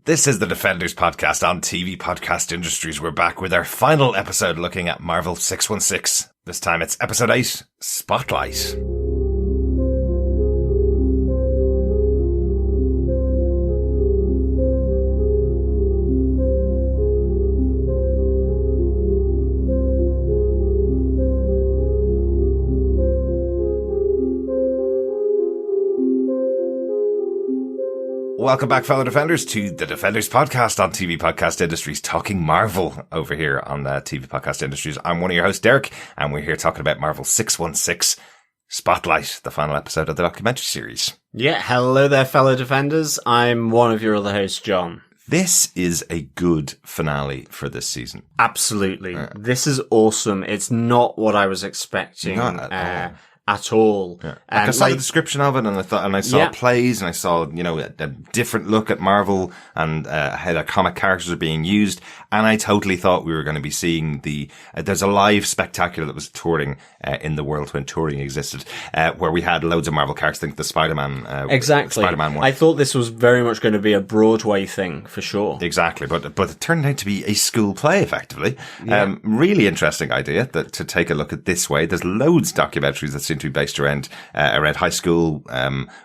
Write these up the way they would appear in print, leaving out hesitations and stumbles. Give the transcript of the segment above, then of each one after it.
This is the Defenders podcast on TV Podcast Industries. We're back with our final episode looking at Marvel 616. This time it's episode 8, Spotlight. Welcome back, fellow Defenders, to the Defenders podcast on TV Podcast Industries, talking Marvel over here on TV Podcast Industries. I'm one of your hosts, Derek, and we're here talking about Marvel 616 Spotlight, the final episode of the documentary series. Yeah, hello there, fellow Defenders. I'm one of your other hosts, John. This is a good finale for this season. Absolutely. This is awesome. It's not what I was expecting. Not at all. At all. Yeah. I saw the description of it, and I saw plays, and I saw, a different look at Marvel and how their comic characters are being used. And I totally thought we were going to be seeing there's a live spectacular that was touring in the world when touring existed, where we had loads of Marvel characters. I think the Spider-Man, exactly. Spider-Man one. I thought this was very much going to be a Broadway thing for sure. Exactly, but it turned out to be a school play, effectively. Yeah. Really interesting idea to take a look at this way. There's loads of documentaries that seem to be based around high school,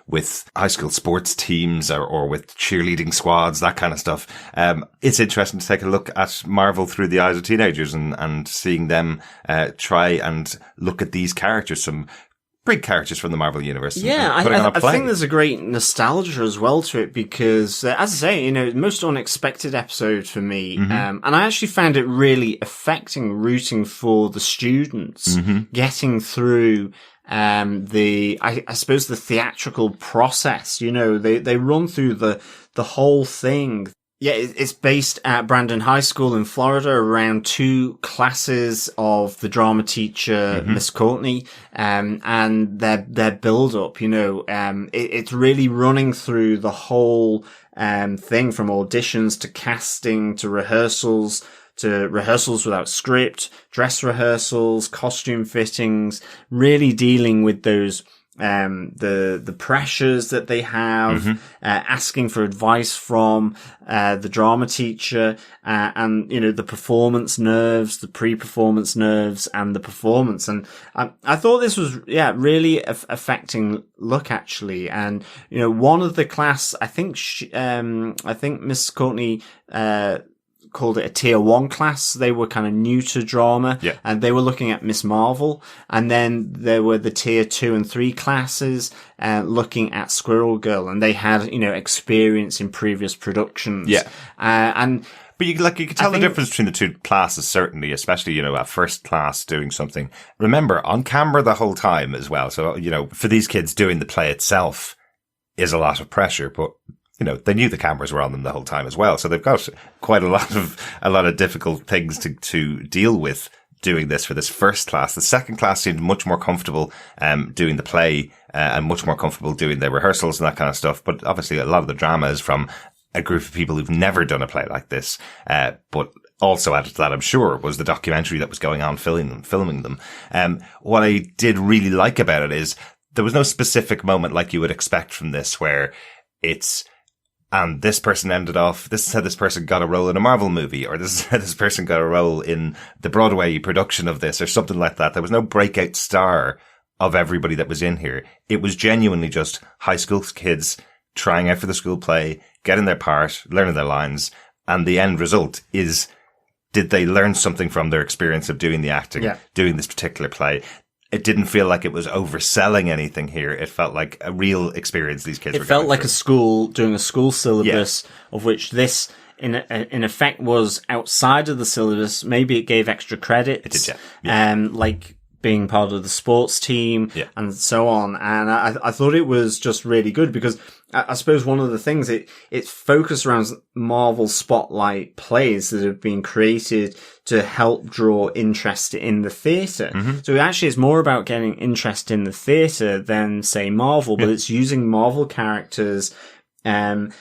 with high school sports teams or with cheerleading squads, that kind of stuff. It's interesting to take a look at Marvel through the eyes of teenagers and seeing them try and look at these characters, some big characters from the Marvel universe. Yeah, I think there's a great nostalgia as well to it because, as I say, most unexpected episode for me. And I actually found it really affecting rooting for the students getting through I suppose the theatrical process. They run through the whole thing. Yeah, it's based at Brandon High School in Florida around 2 classes of the drama teacher, Miss Courtney, and their build up, it's really running through the whole, thing from auditions to casting to rehearsals without script, dress rehearsals, costume fittings, really dealing with those the pressures that they have, asking for advice from the drama teacher, and the performance nerves, the pre-performance nerves, and the performance. And I thought this was really affecting look, actually. And one of the class, I think Miss Courtney called it a tier 1 class. They were kind of new to drama, and they were looking at Miss Marvel. And then there were the tier 2 and 3 classes, looking at Squirrel Girl, and they had, experience in previous productions. Yeah. But you could tell the difference between the 2 classes, certainly, especially, a first class doing something. Remember, on camera the whole time as well. So, for these kids, doing the play itself is a lot of pressure, but they knew the cameras were on them the whole time as well. So they've got quite a lot of difficult things to deal with doing this for this first class. The second class seemed much more comfortable, doing the play, and much more comfortable doing the rehearsals and that kind of stuff. But obviously a lot of the drama is from a group of people who've never done a play like this. But also added to that, I'm sure, was the documentary that was going on filming them. What I did really like about it is there was no specific moment like you would expect from this where and this person this is how this person got a role in a Marvel movie, or this is how this person got a role in the Broadway production of this, or something like that. There was no breakout star of everybody that was in here. It was genuinely just high school kids trying out for the school play, getting their part, learning their lines, and the end result is, did they learn something from their experience of doing the acting, doing this particular play? It didn't feel like it was overselling anything here. It felt like a real experience these kids were going through. It felt like a school doing a school syllabus, of which this, in effect, was outside of the syllabus. Maybe it gave extra credit. It did, yeah. Like being part of the sports team and so on. And I thought it was just really good because I suppose one of the things it's focused around Marvel spotlight plays that have been created to help draw interest in the theatre. So actually it's more about getting interest in the theatre than say Marvel, but it's using Marvel characters, and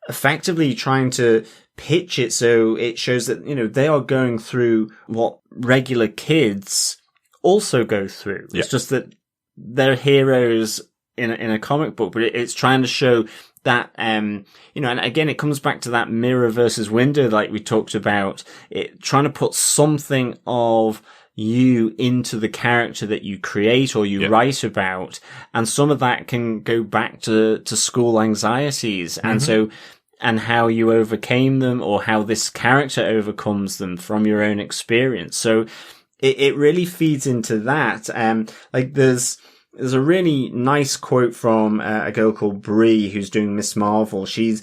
effectively trying to pitch it so it shows that, they are going through what regular kids also go through. It's just that they're heroes in a comic book, but it's trying to show that, and again, it comes back to that mirror versus window, like we talked about, it trying to put something of you into the character that you create or you write about. And some of that can go back to school anxieties. And so, and how you overcame them, or how this character overcomes them from your own experience. So it really feeds into that. Like there's a really nice quote from a girl called Brie who's doing Miss Marvel. She's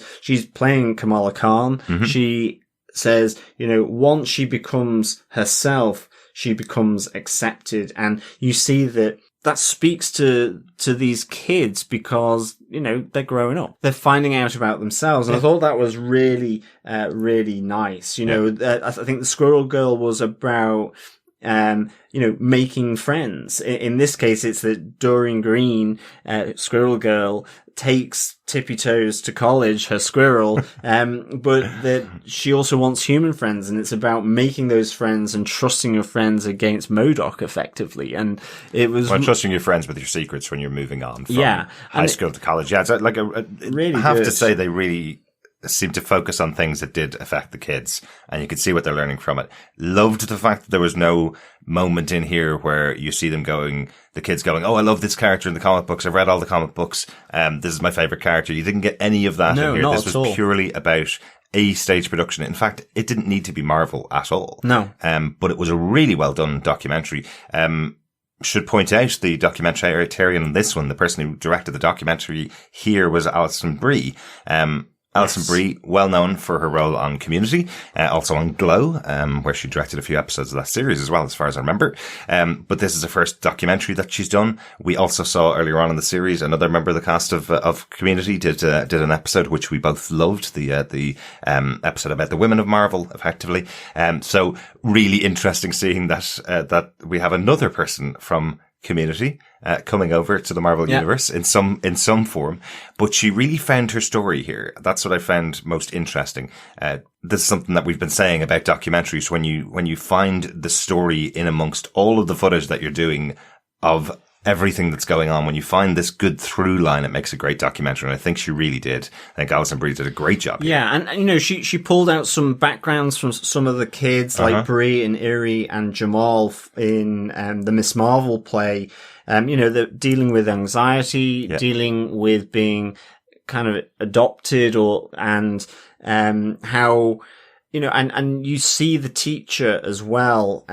playing Kamala Khan. She says, once she becomes herself, she becomes accepted. And you see that speaks to these kids because, they're growing up. They're finding out about themselves. And I thought that was really, really nice. I think the Squirrel Girl was about, making friends. In this case, it's that Doreen Green, Squirrel Girl, takes Tippy Toes to college, her squirrel, but that she also wants human friends, and it's about making those friends and trusting your friends against MODOK effectively. And it was trusting your friends with your secrets when you're moving on from high school to college. Yeah, it's like really I have good. to say they really seem to focus on things that did affect the kids, and you could see what they're learning from it. Loved the fact that there was no moment in here where you see the kids going, oh, I love this character in the comic books. I've read all the comic books. This is my favorite character. You didn't get any of that in here. This was purely about a stage production. In fact, it didn't need to be Marvel at all. No. But it was a really well done documentary. Should point out the documentarian on this one, the person who directed the documentary here was Alison Brie. Alison Brie, well known for her role on Community, also on Glow, where she directed a few episodes of that series as well, as far as I remember. But this is the first documentary that she's done. We also saw earlier on in the series another member of the cast of Community did an episode which we both loved, the episode about the women of Marvel, effectively. So really interesting seeing that we have another person from Community coming over to the Marvel universe in some form, but she really found her story here. That's what I found most interesting. This is something that we've been saying about documentaries. When you find the story in amongst all of the footage that you're doing of everything that's going on, when you find this good through line, it makes a great documentary. And I think she really did. I think Alison Brie did a great job here. Yeah. And, she pulled out some backgrounds from some of the kids, like Brie and Iri and Jamal in the Miss Marvel play. They're dealing with anxiety, dealing with being kind of adopted and how, and you see the teacher as well.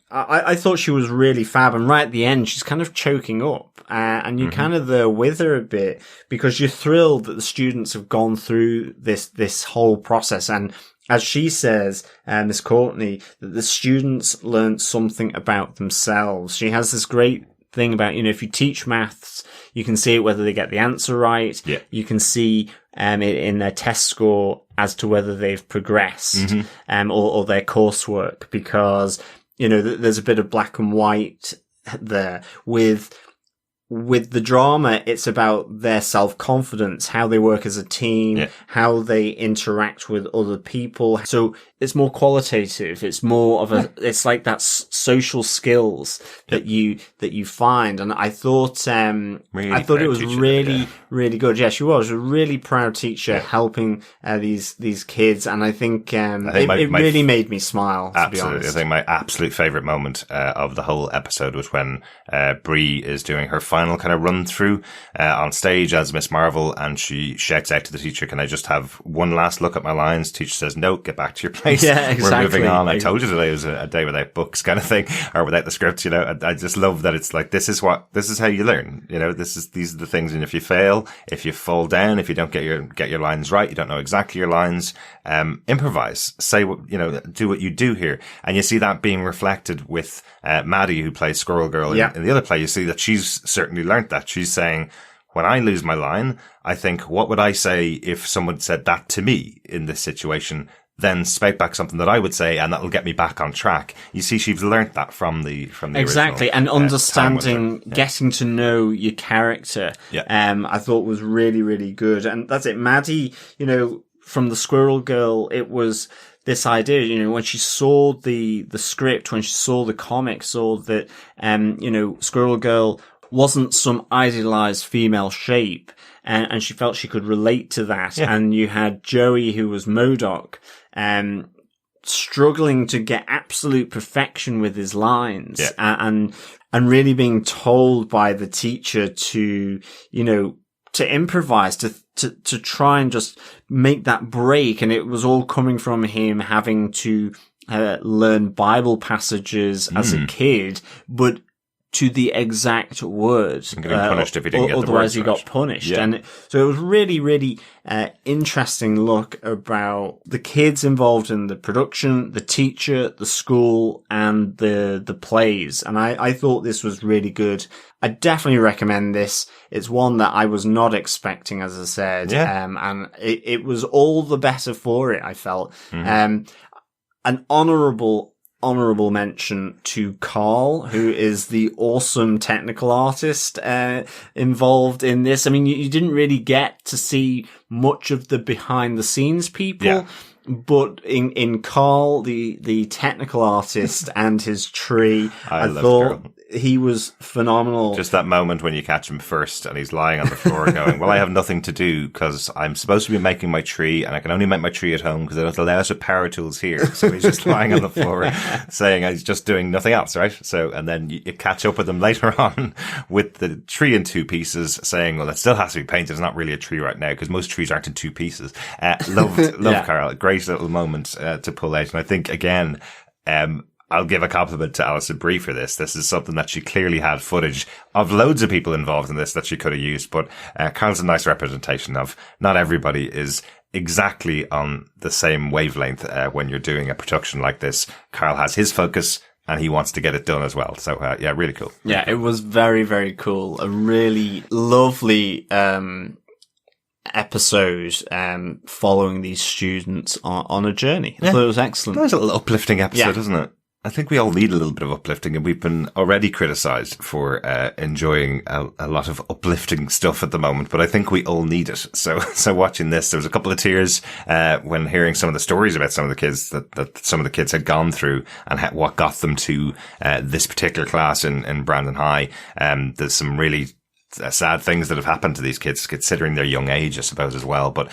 I thought she was really fab. And right at the end, she's kind of choking up. And you're kind of there with her a bit because you're thrilled that the students have gone through this whole process. And as she says, Miss Courtney, that the students learned something about themselves. She has this great thing about, if you teach maths, you can see it whether they get the answer right. Yeah. You can see it in their test score as to whether they've progressed, or their coursework, because, there's a bit of black and white there. With the drama, it's about their self-confidence, how they work as a team, how they interact with other people. So it's more qualitative. It's more of it's like that social skills that you find. And I thought, it was really, really good. Yeah, she was a really proud teacher helping, these kids. And I think, it really made me smile, to be honest. I think my absolute favorite moment, of the whole episode was when, Brie is doing her final kind of run through, on stage as Miss Marvel, and she shouts out to the teacher, can I just have one last look at my lines? Teacher says, no, get back to your place. Yeah, exactly. We're moving on. I told you today was a day without books kind of thing, or without the script, I just love that it's like, this is how you learn, these are the things. And if you fail, if you fall down, if you don't get your lines right, you don't know exactly your lines, improvise, say what, do what you do here. And you see that being reflected with, Maddie, who plays Squirrel Girl in the other play. You see that she's certainly learnt that. She's saying, when I lose my line, I think, what would I say if someone said that to me in this situation? Then spout back something that I would say, and that'll get me back on track. You see, she's learnt that from the exactly, original, and understanding, getting to know your character. I thought was really, really good, and that's it. Maddie, from the Squirrel Girl, it was this idea, when she saw the script, when she saw the comic, saw that, Squirrel Girl wasn't some idealized female shape. and she felt she could relate to that. Yeah. And you had Joey, who was MODOK, struggling to get absolute perfection with his lines, and really being told by the teacher to, to improvise, to try and just make that break. And it was all coming from him having to learn Bible passages as a kid, but to the exact words. And getting punished if he didn't get the words otherwise he right. got punished. Yeah. And so it was really, really interesting look about the kids involved in the production, the teacher, the school, and the plays. And I thought this was really good. I definitely recommend this. It's one that I was not expecting, as I said. Yeah. And it was all the better for it, I felt. Mm-hmm. An honourable mention to Carl, who is the awesome technical artist involved in this. I mean, you didn't really get to see much of the behind the scenes people, but in Carl, the technical artist and his tree, I thought Carl. He was phenomenal. Just that moment when you catch him first and he's lying on the floor going, well, I have nothing to do because I'm supposed to be making my tree and I can only make my tree at home because I don't allow us with power tools here. So he's just lying on the floor saying he's just doing nothing else, right? So, and then you catch up with him later on with the tree in two pieces saying, well, it still has to be painted. It's not really a tree right now because most trees aren't in two pieces. Loved Carl. Great little moment to pull out. And I think, again, I'll give a compliment to Alison Brie for this. This is something that she clearly had footage of loads of people involved in this that she could have used, but Carl's a nice representation of not everybody is exactly on the same wavelength when you're doing a production like this. Carl has his focus and he wants to get it done as well. So, really cool. Yeah, it was very, very cool. A really lovely episode following these students on a journey. I thought it was excellent. Nice little uplifting episode, isn't it? I think we all need a little bit of uplifting, and we've been already criticised for enjoying a lot of uplifting stuff at the moment, but I think we all need it. So watching this, there was a couple of tears when hearing some of the stories about some of the kids that some of the kids had gone through and what got them to this particular class in Brandon High. There's some really sad things that have happened to these kids considering their young age, I suppose, as well. But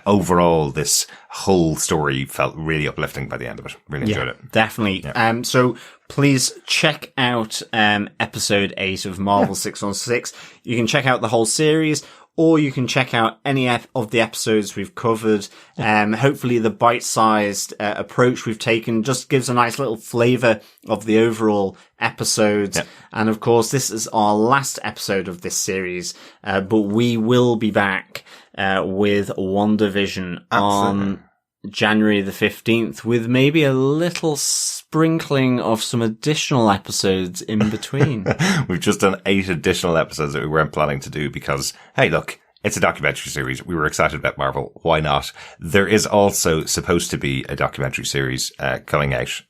overall, this whole story felt really uplifting by the end of it. Really enjoyed it. Definitely. Yeah. So please check out episode 8 of Marvel 616. You can check out the whole series, or you can check out any of the episodes we've covered. Hopefully the bite-sized approach we've taken just gives a nice little flavour of the overall episodes. Yep. And of course, this is our last episode of this series, but we will be back with WandaVision on January the 15th with maybe a little sprinkling of some additional episodes in between. We've just done 8 additional episodes that we weren't planning to do because, hey, look, it's a documentary series. We were excited about Marvel. Why not? There is also supposed to be a documentary series coming out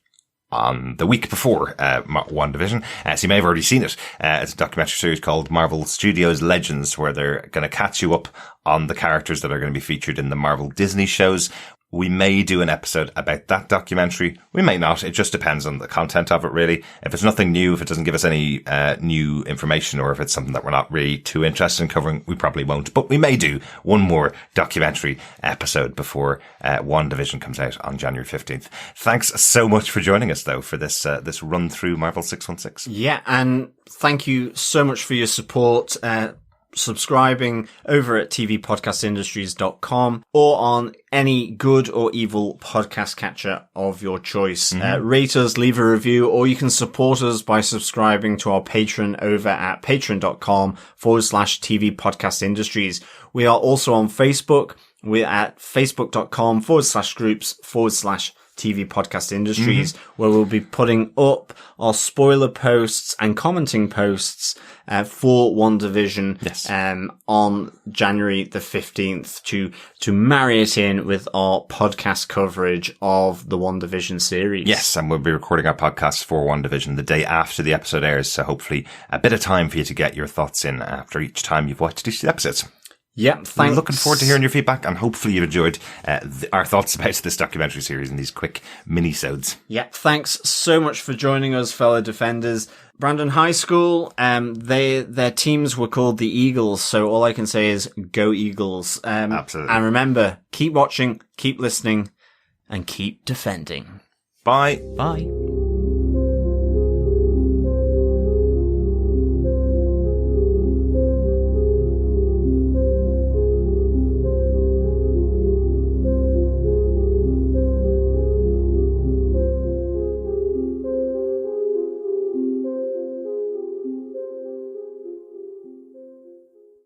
on the week before WandaVision. So you may have already seen it. It's a documentary series called Marvel Studios Legends, where they're going to catch you up on the characters that are going to be featured in the Marvel Disney shows. We may do an episode about that documentary. We may not. It just depends on the content of it, really. If it's nothing new, if it doesn't give us any new information, or if it's something that we're not really too interested in covering, we probably won't. But we may do one more documentary episode before WandaVision comes out on January 15th. Thanks so much for joining us, though, for this run through Marvel 616. Yeah, and thank you so much for your support. Subscribing over at tvpodcastindustries.com or on any good or evil podcast catcher of your choice. Rate us, leave a review, or you can support us by subscribing to our Patreon over at patreon.com/TV Podcast Industries. We are also on Facebook. We're at facebook.com/groups/TV Podcast Industries, where we'll be putting up our spoiler posts and commenting posts for WandaVision on January the 15th to marry it in with our podcast coverage of the WandaVision series. Yes, and we'll be recording our podcast for WandaVision the day after the episode airs, so hopefully a bit of time for you to get your thoughts in after each time you've watched each of the episodes. Yep, thanks. I'm looking forward to hearing your feedback, and hopefully you've enjoyed our thoughts about this documentary series and these quick mini-sodes. Yep, thanks so much for joining us, fellow defenders. Brandon High School, their teams were called the Eagles, so all I can say is go Eagles. Absolutely. And remember, keep watching, keep listening, and keep defending. Bye. Bye.